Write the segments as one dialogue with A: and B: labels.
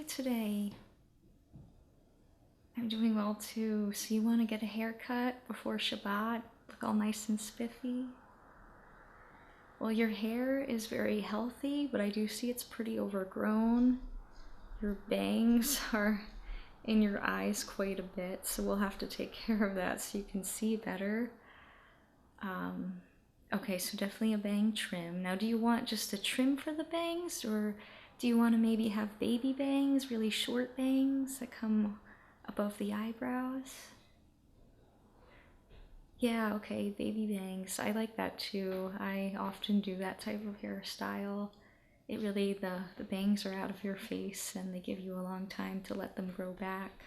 A: you today? I'm doing well too. So you want to get a haircut before Shabbat? Look all nice and spiffy? Well, your hair is very healthy, but I do see it's pretty overgrown. Your bangs are in your eyes quite a bit, so we'll have to take care of that so you can see better. Okay, so definitely a bang trim. Now, do you want just a trim for the bangs, or do you want to maybe have baby bangs, really short bangs that come above the eyebrows? Yeah, okay, baby bangs. I like that too. I often do that type of hairstyle. It really, the bangs are out of your face and they give you a long time to let them grow back.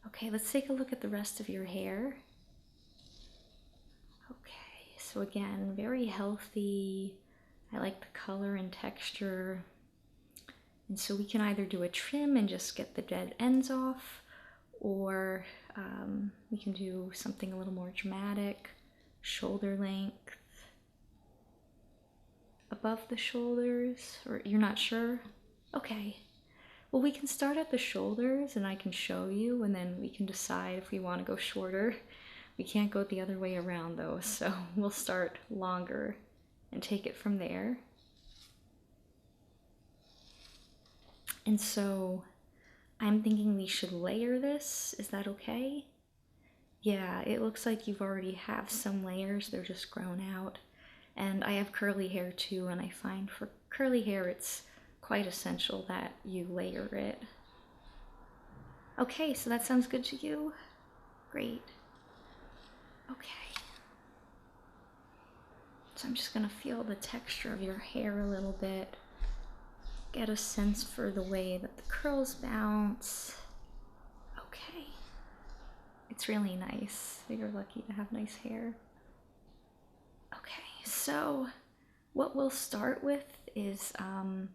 A: Okay, let's take a look at the rest of your hair. Okay, so again, very healthy. I like the color and texture. And so we can either do a trim and just get the dead ends off, or we can do something a little more dramatic, shoulder length, above the shoulders, or you're not sure? Okay. Well, we can start at the shoulders and I can show you, and then we can decide if we want to go shorter. We can't go the other way around though, so we'll start longer and take it from there. And so I'm thinking we should layer this. Is that okay? Yeah, it looks like you've already have some layers. They're just grown out. And I have curly hair too, and I find for curly hair it's quite essential that you layer it. Okay, so that sounds good to you? Great. Okay. So I'm just gonna feel the texture of your hair a little bit. Get a sense for the way that the curls bounce. Okay. It's really nice. You're lucky to have nice hair. Okay, so what we'll start with is I'm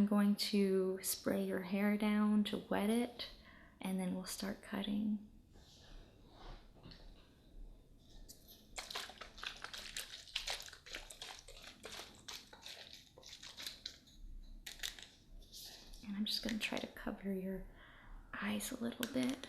A: going to spray your hair down to wet it, and then we'll start cutting. And I'm just going to try to cover your eyes a little bit.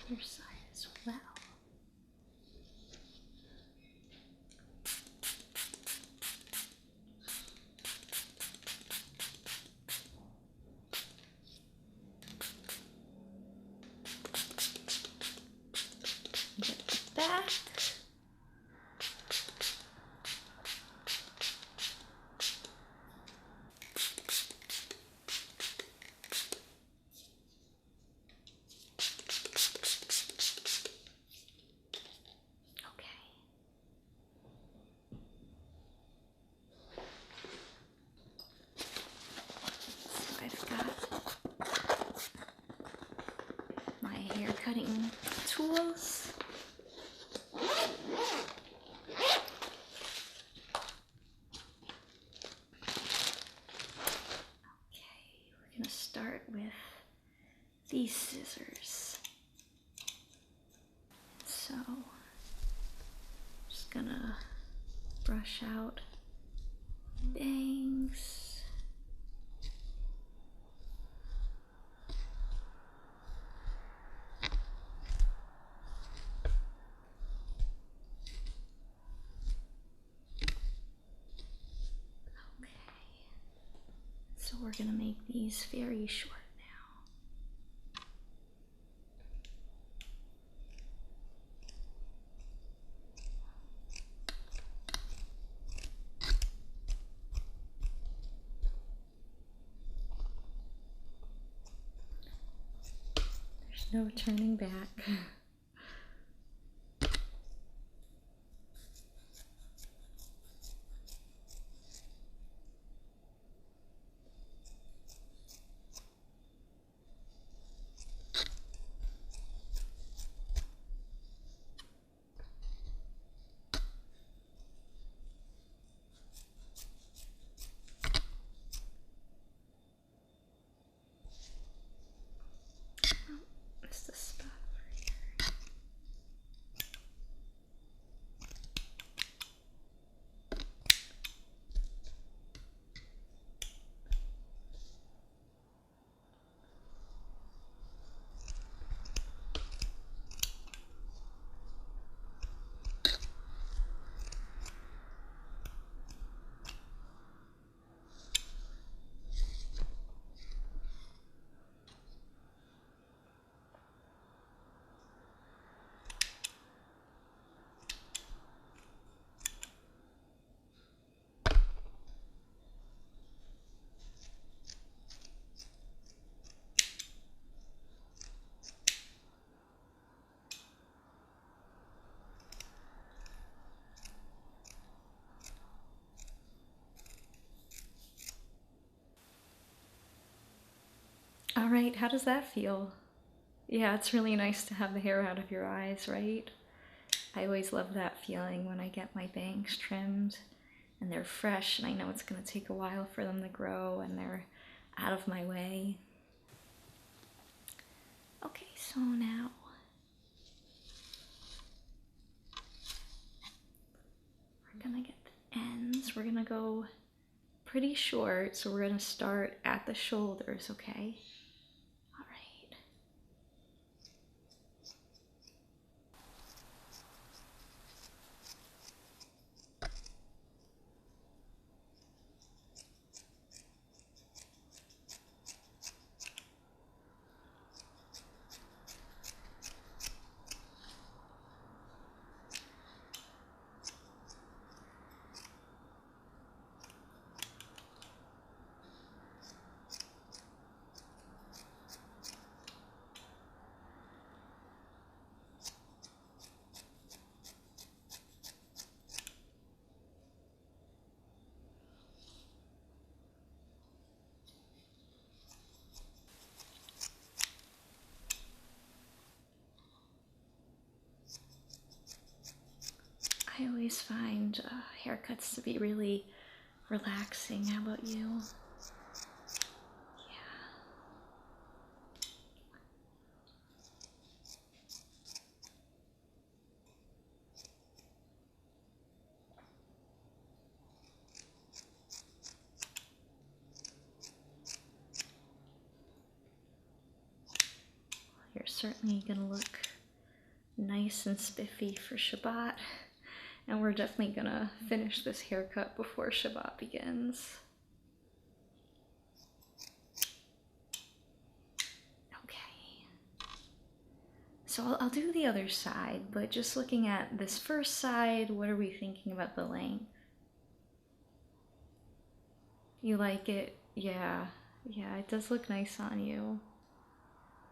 A: Other side as well. Get the back. Hair cutting tools. Okay, we're gonna start with these scissors. So, just gonna brush out bangs. So we're gonna make these very short now. There's no turning back. All right, how does that feel? Yeah, it's really nice to have the hair out of your eyes, right? I always love that feeling when I get my bangs trimmed and they're fresh and I know it's gonna take a while for them to grow and they're out of my way. Okay, so now we're gonna get the ends. We're gonna go pretty short, so we're gonna start at the shoulders, okay? All right. I always find haircuts to be really relaxing. How about you? Yeah. You're certainly gonna look nice and spiffy for Shabbat, and we're definitely gonna finish this haircut before Shabbat begins. Okay. So I'll do the other side, but just looking at this first side, what are we thinking about the length? You like it? Yeah, yeah, it does look nice on you.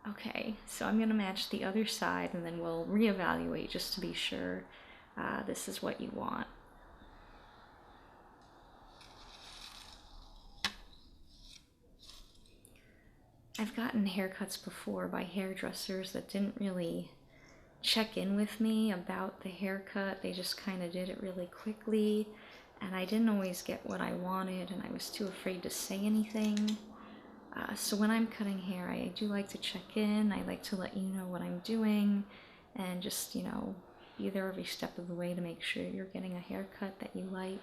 A: Okay, so I'm gonna match the other side and then we'll reevaluate just to be sure this is what you want. I've gotten haircuts before by hairdressers that didn't really check in with me about the haircut. They just kind of did it really quickly and I didn't always get what I wanted and I was too afraid to say anything. So when I'm cutting hair, I do like to check in. I like to let you know what I'm doing and just, you know, be there every step of the way to make sure you're getting a haircut that you like.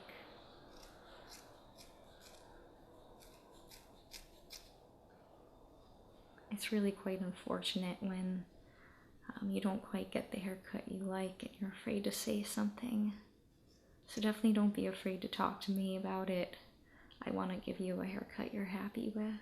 A: It's really quite unfortunate when you don't quite get the haircut you like and you're afraid to say something. So definitely don't be afraid to talk to me about it. I want to give you a haircut you're happy with.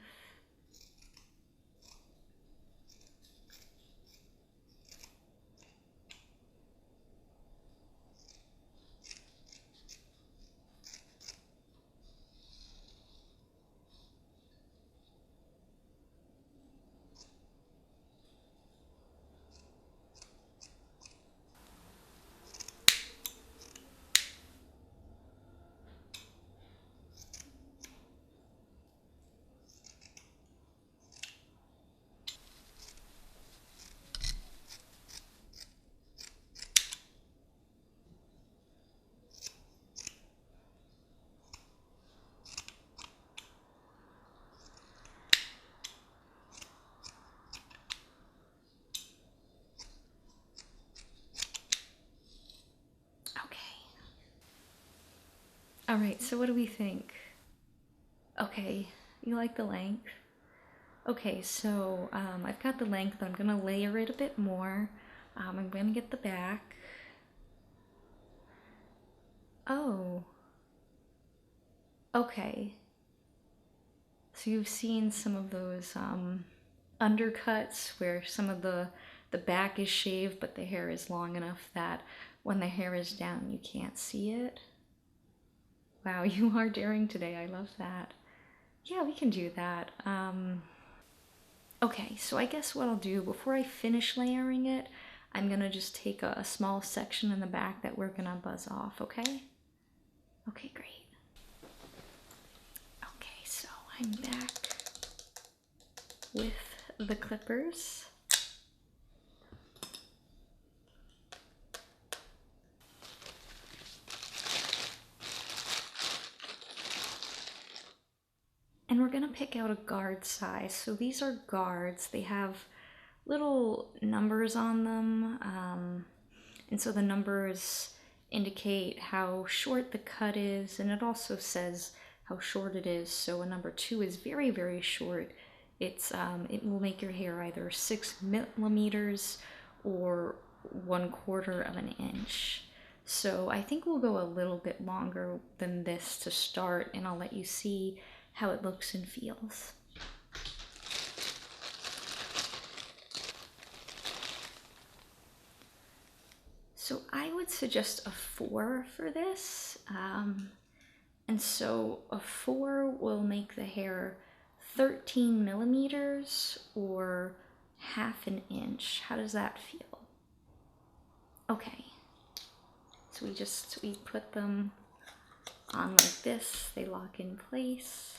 A: All right, so what do we think? Okay, you like the length? Okay, so I've got the length, but I'm gonna layer it a bit more. I'm gonna get the back. Oh, okay. So you've seen some of those undercuts where some of the back is shaved, but the hair is long enough that when the hair is down, you can't see it. Wow, you are daring today. I love that. Yeah, we can do that. Okay, so I guess what I'll do before I finish layering it, I'm gonna just take a small section in the back that we're gonna buzz off, okay? Okay, great. Okay, so I'm back with the clippers. And we're gonna pick out a guard size. So these are guards. They have little numbers on them. And so the numbers indicate how short the cut is, and it also says how short it is. So a number 2 is very, very short. It will make your hair either 6 millimeters or 1/4 of an inch. So I think we'll go a little bit longer than this to start, and I'll let you see how it looks and feels. So I would suggest a 4 for this. And so a 4 will make the hair 13 millimeters or 1/2 an inch. How does that feel? Okay. So we put them on like this. They lock in place.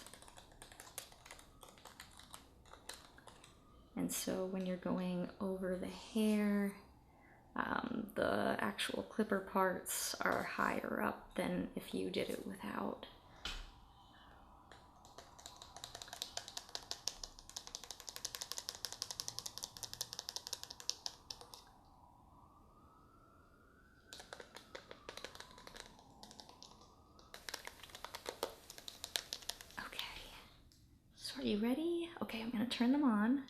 A: And so when you're going over the hair, the actual clipper parts are higher up than if you did it without. Okay, so are you ready? Okay, I'm gonna turn them on.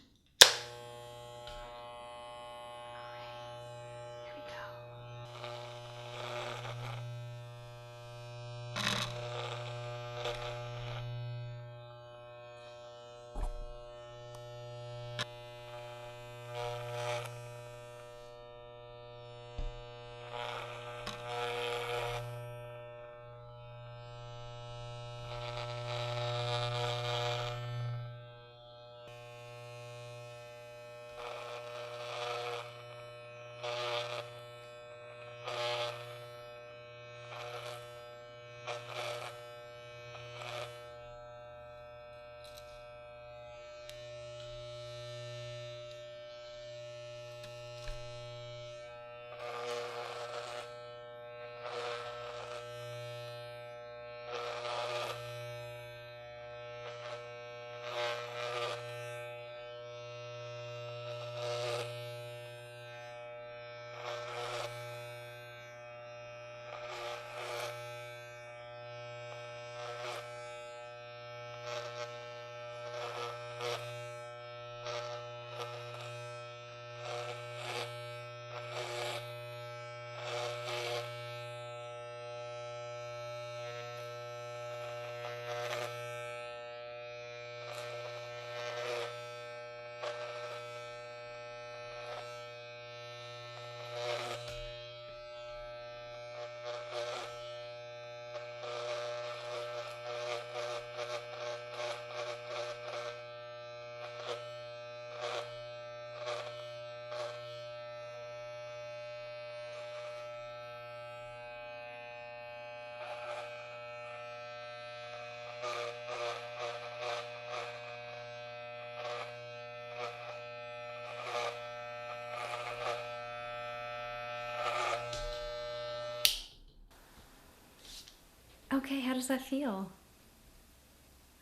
A: Okay, how does that feel?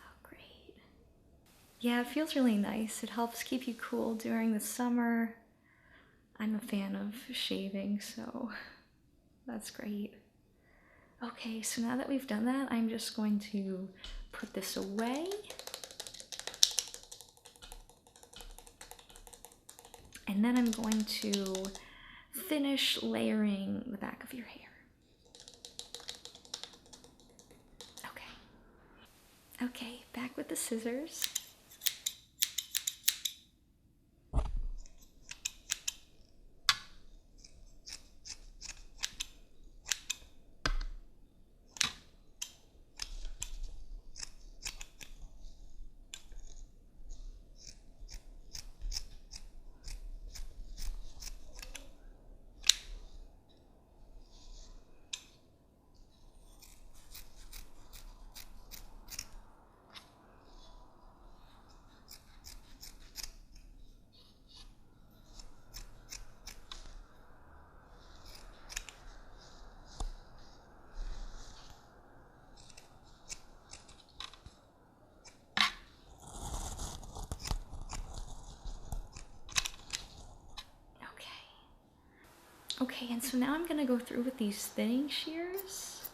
A: Oh, great. Yeah, it feels really nice. It helps keep you cool during the summer. I'm a fan of shaving, so that's great. Okay, so now that we've done that, I'm just going to put this away. And then I'm going to finish layering the back of your hair. Okay, back with the scissors. Okay, and so now I'm gonna go through with these thinning shears.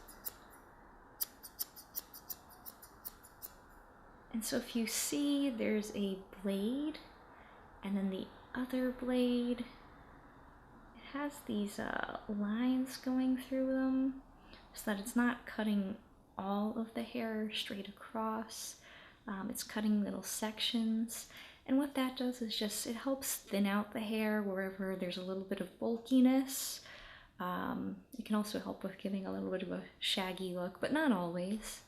A: And so if you see, there's a blade, and then the other blade, it has these lines going through them so that it's not cutting all of the hair straight across. It's cutting little sections. And what that does is just, it helps thin out the hair wherever there's a little bit of bulkiness. It can also help with giving a little bit of a shaggy look, but not always.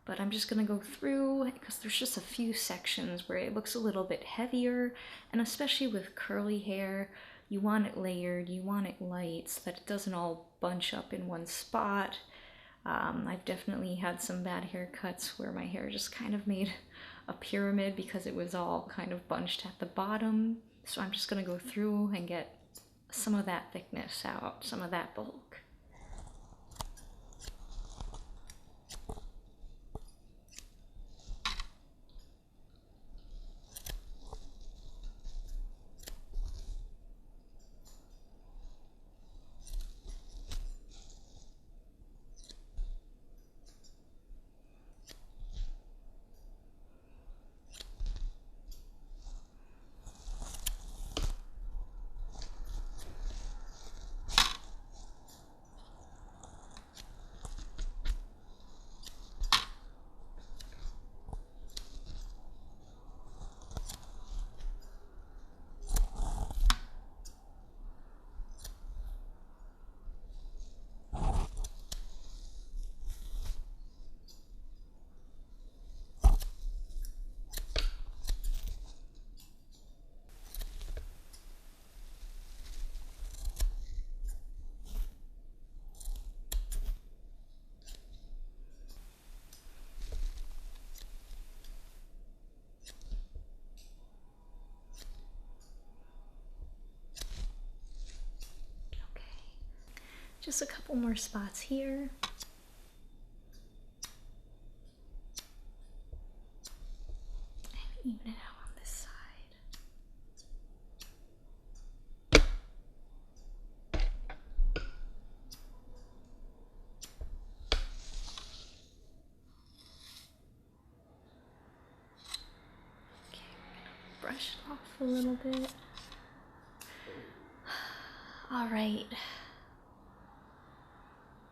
A: But I'm just gonna go through, because there's just a few sections where it looks a little bit heavier, and especially with curly hair, you want it layered, you want it light, so that it doesn't all bunch up in one spot. I've definitely had some bad haircuts where my hair just kind of made a pyramid because it was all kind of bunched at the bottom. So I'm just gonna go through and get some of that thickness out, some of that bulk. Just a couple more spots here. And even it out on this side. Okay, we're gonna brush it off a little bit. All right.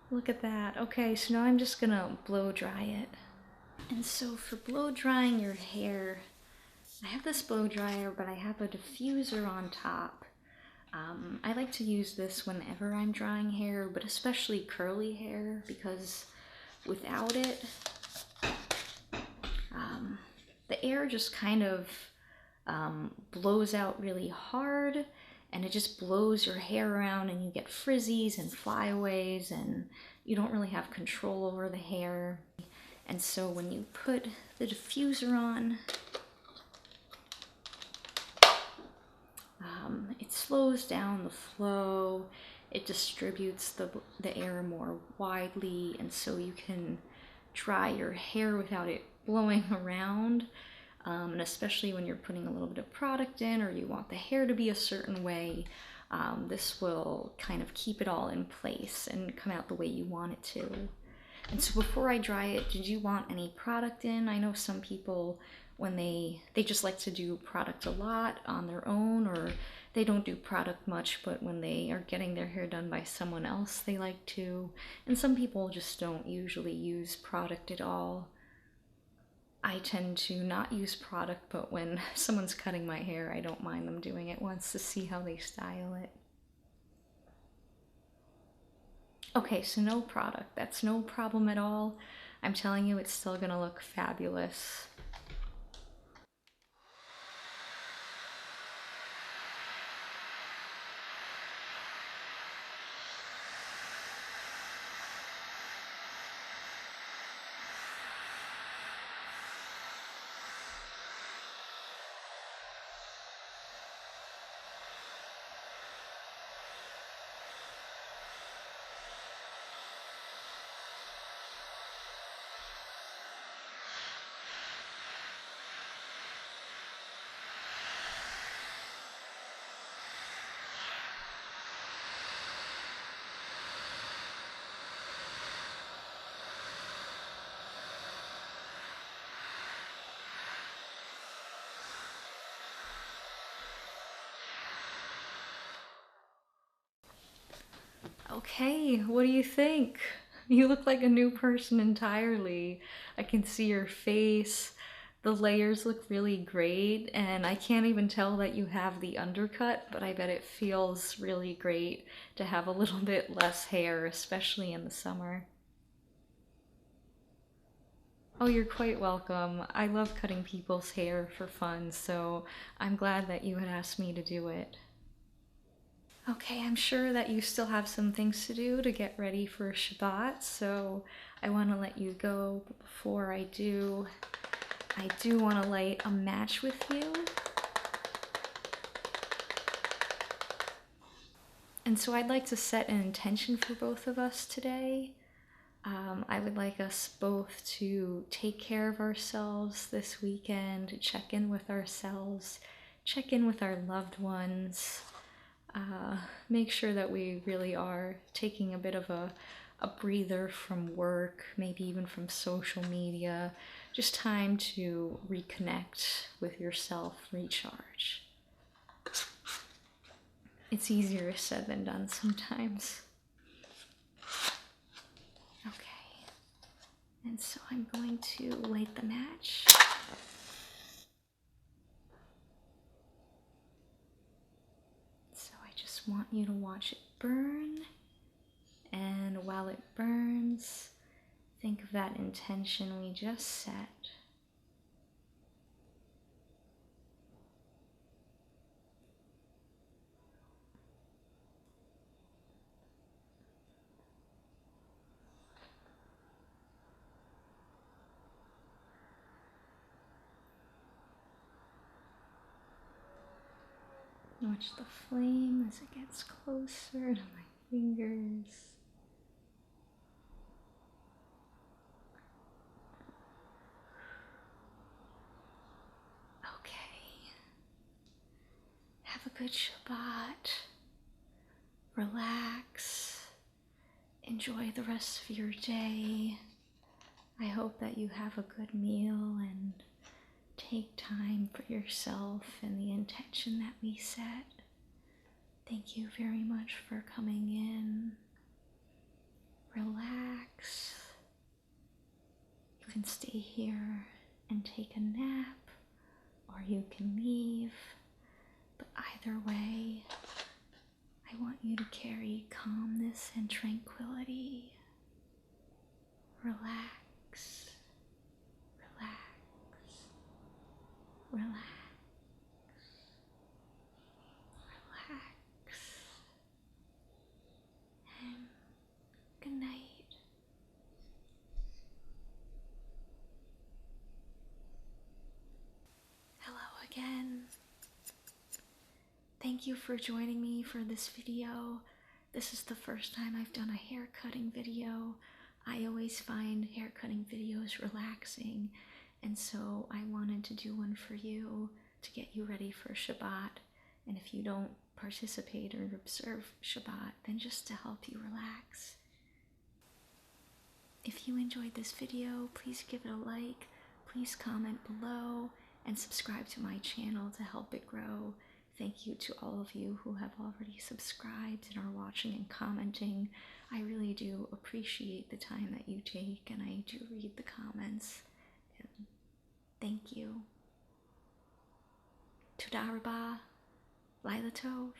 A: Look at that. Okay, so now I'm just gonna blow dry it. And so for blow drying your hair, I have this blow dryer, but I have a diffuser on top. I like to use this whenever I'm drying hair, but especially curly hair, because without it, the air just kind of blows out really hard, and it just blows your hair around, and you get frizzies and flyaways, and you don't really have control over the hair. And so when you put the diffuser on, it slows down the flow, it distributes the air more widely, and so you can dry your hair without it blowing around. And especially when you're putting a little bit of product in, or you want the hair to be a certain way, this will kind of keep it all in place and come out the way you want it to. And so before I dry it, did you want any product in? I know some people, when they just like to do product a lot on their own, or they don't do product much, but when they are getting their hair done by someone else, they like to. And some people just don't usually use product at all. I tend to not use product, but when someone's cutting my hair, I don't mind them doing it once to see how they style it. Okay, so no product. That's no problem at all. I'm telling you, it's still gonna look fabulous. Okay, what do you think? You look like a new person entirely. I can see your face. The layers look really great, and I can't even tell that you have the undercut, but I bet it feels really great to have a little bit less hair, especially in the summer. Oh, you're quite welcome. I love cutting people's hair for fun, so I'm glad that you had asked me to do it. Okay, I'm sure that you still have some things to do to get ready for Shabbat, so I want to let you go. But before I do want to light a match with you. And so I'd like to set an intention for both of us today. I would like us both to take care of ourselves this weekend, check in with ourselves, check in with our loved ones, make sure that we really are taking a bit of a breather from work, maybe even from social media, just time to reconnect with yourself, recharge. It's easier said than done sometimes. Okay, and so I'm going to light the match. So I just want you to watch it burn. And while it burns, think of that intention we just set. Watch the flame as it gets closer to my fingers. Okay. Have a good Shabbat. Relax. Enjoy the rest of your day. I hope that you have a good meal and take time for yourself and the intention that we set. Thank you very much for coming in. Relax. You can stay here and take a nap, or you can leave. But either way, I want you to carry calmness and tranquility. Relax, relax, relax, relax, and good night. Hello again. Thank you for joining me for this video. This is the first time I've done a hair cutting video. I always find hair cutting videos relaxing, and so I wanted to do one for you to get you ready for Shabbat. And if you don't participate or observe Shabbat, then just to help you relax. If you enjoyed this video, please give it a like, please comment below, and subscribe to my channel to help it grow. Thank you to all of you who have already subscribed and are watching and commenting. I really do appreciate the time that you take, and I do read the comments. And thank you. Toda rabah, Laila Tov.